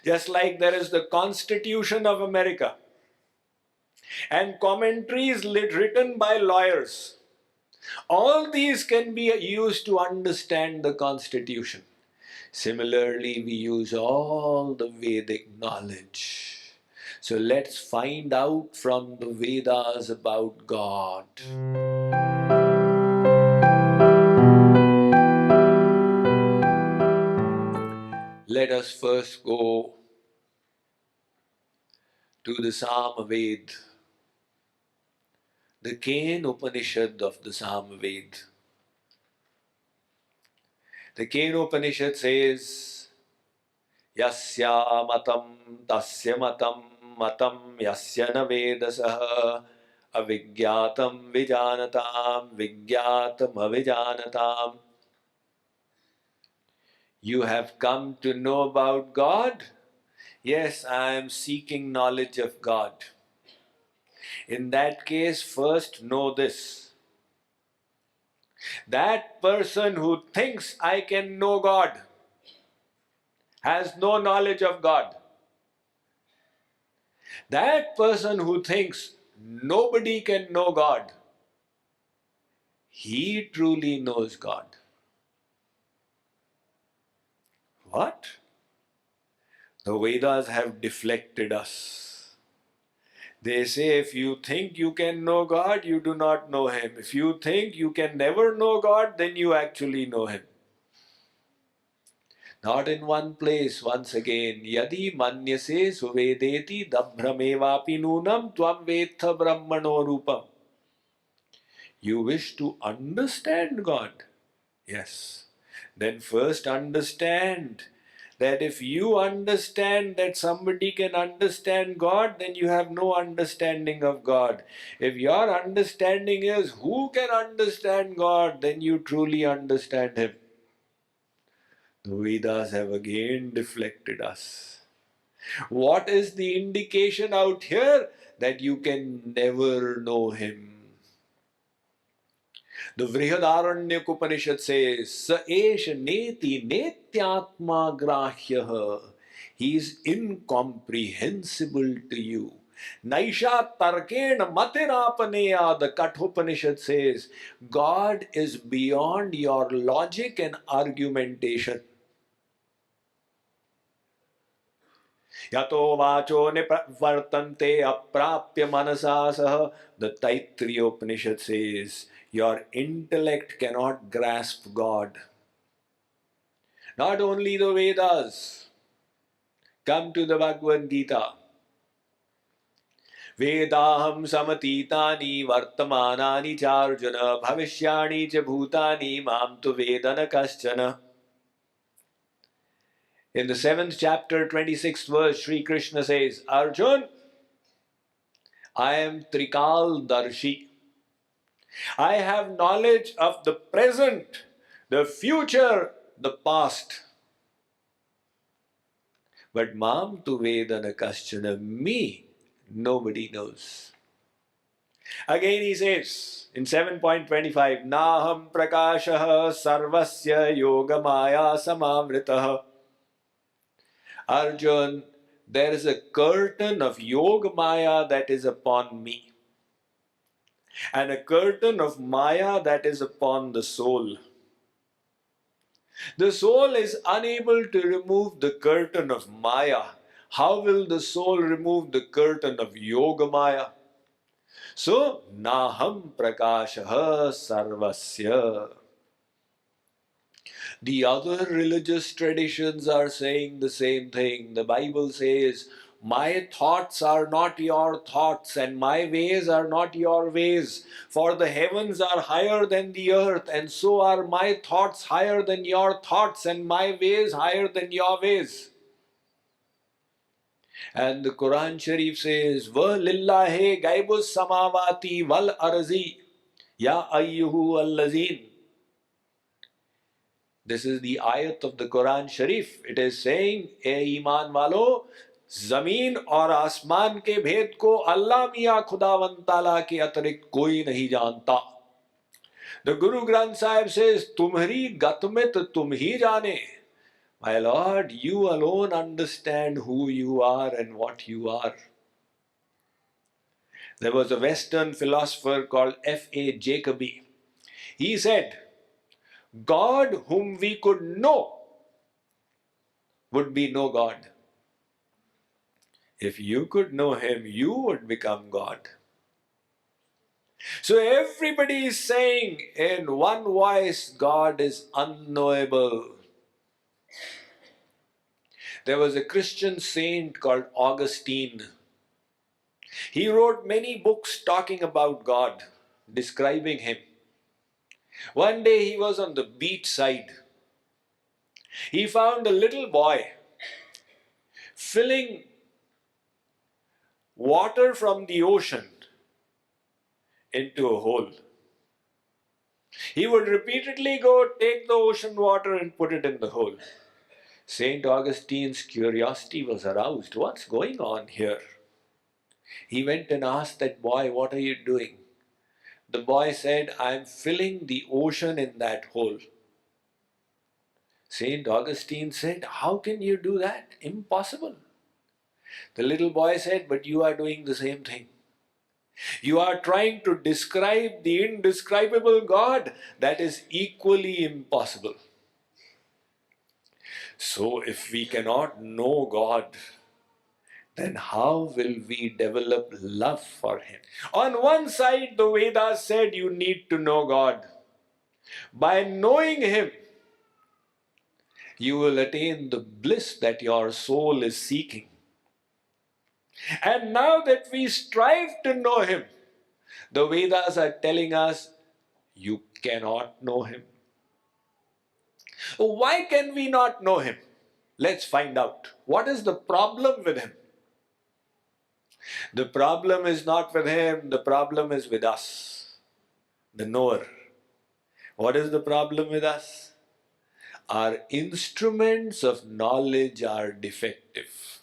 Just like there is the Constitution of America and commentaries written by lawyers. All these can be used to understand the Constitution. Similarly, we use all the Vedic knowledge. So let's find out from the Vedas about God. Let us first go to the Samaved, the Kane Upanishad of the Samaved. The Kane Upanishad says, Yasya matam tasya matam matam yasya na vedasaha avigyatam vijanatam vigyatam avijanatam. You have come to know about God? Yes, I am seeking knowledge of God. In that case, first know this. That person who thinks I can know God has no knowledge of God. That person who thinks nobody can know God, he truly knows God. What? The Vedas have deflected us. They say if you think you can know God, you do not know Him. If you think you can never know God, then you actually know Him. Not in one place, once again. Yadi manyase suvedeti dabhramevapi nunam tvam vetha brahmano rupam. You wish to understand God? Yes. Then first understand that if you understand that somebody can understand God, then you have no understanding of God. If your understanding is who can understand God, then you truly understand Him. The Vedas have again deflected us. What is the indication out here? That you can never know Him. The Vrihadaranyaka Upanishad says, Sa esha neti netyatma grahyaha. He is incomprehensible to you. Naisha tarkena matirapaneya. The Kathopanishad says, God is beyond your logic and argumentation. Yato vacho nivartante aprapya manasa saha. The Taittiriya Upanishad says, your intellect cannot grasp God. Not only the Vedas. Come to the Bhagavad Gita. Vedaham samatitani vartamanani charjana bhavishyani cha bhutani mam tu vedana kaschana. In the 7th chapter, 26th verse, Sri Krishna says, Arjun, I am Trikal Darshi. I have knowledge of the present, the future, the past. But Mam tu Vedana Kaschana, me, nobody knows. Again he says in 7.25, Naham Prakashaha Sarvasya Yoga Maya Samavritah. Arjun, there is a curtain of Yoga Maya that is upon me, and a curtain of Maya that is upon the soul. The soul is unable to remove the curtain of Maya. How will the soul remove the curtain of Yoga Maya? So, Naham Prakashaha Sarvasya. The other religious traditions are saying the same thing. The Bible says, my thoughts are not your thoughts, and my ways are not your ways. For the heavens are higher than the earth, and so are my thoughts higher than your thoughts, and my ways higher than your ways. And the Quran Sharif says, Va lillahi gaibus samawati wal arzi, ya ayyuhu allazin. This is the ayat of the Quran Sharif. It is saying, ए ईमान वालो, जमीन और आसमान के भेद को अल्लाह मियाँ खुदावंद ताला के अतिरिक्त कोई नहीं जानता. The Guru Granth Sahib says, तुम्हारी गत में तो तुम ही जाने, My Lord, you alone understand who you are and what you are. There was a Western philosopher called F.A. Jacobi. He said, God whom we could know would be no God. If you could know him, you would become God. So everybody is saying in one voice, God is unknowable. There was a Christian saint called Augustine. He wrote many books talking about God, describing him. One day he was on the beach side. He found a little boy filling water from the ocean into a hole. He would repeatedly go take the ocean water and put it in the hole. St. Augustine's curiosity was aroused. What's going on here? He went and asked that boy, what are you doing? The boy said, I'm filling the ocean in that hole. St. Augustine said, how can you do that? Impossible. The little boy said, but you are doing the same thing. You are trying to describe the indescribable God that is equally impossible. So if we cannot know God, then how will we develop love for Him? On one side, the Vedas said you need to know God. By knowing Him, you will attain the bliss that your soul is seeking. And now that we strive to know Him, the Vedas are telling us you cannot know Him. Why can we not know Him? Let's find out. What is the problem with Him? The problem is not with Him, the problem is with us, the knower. What is the problem with us? Our instruments of knowledge are defective.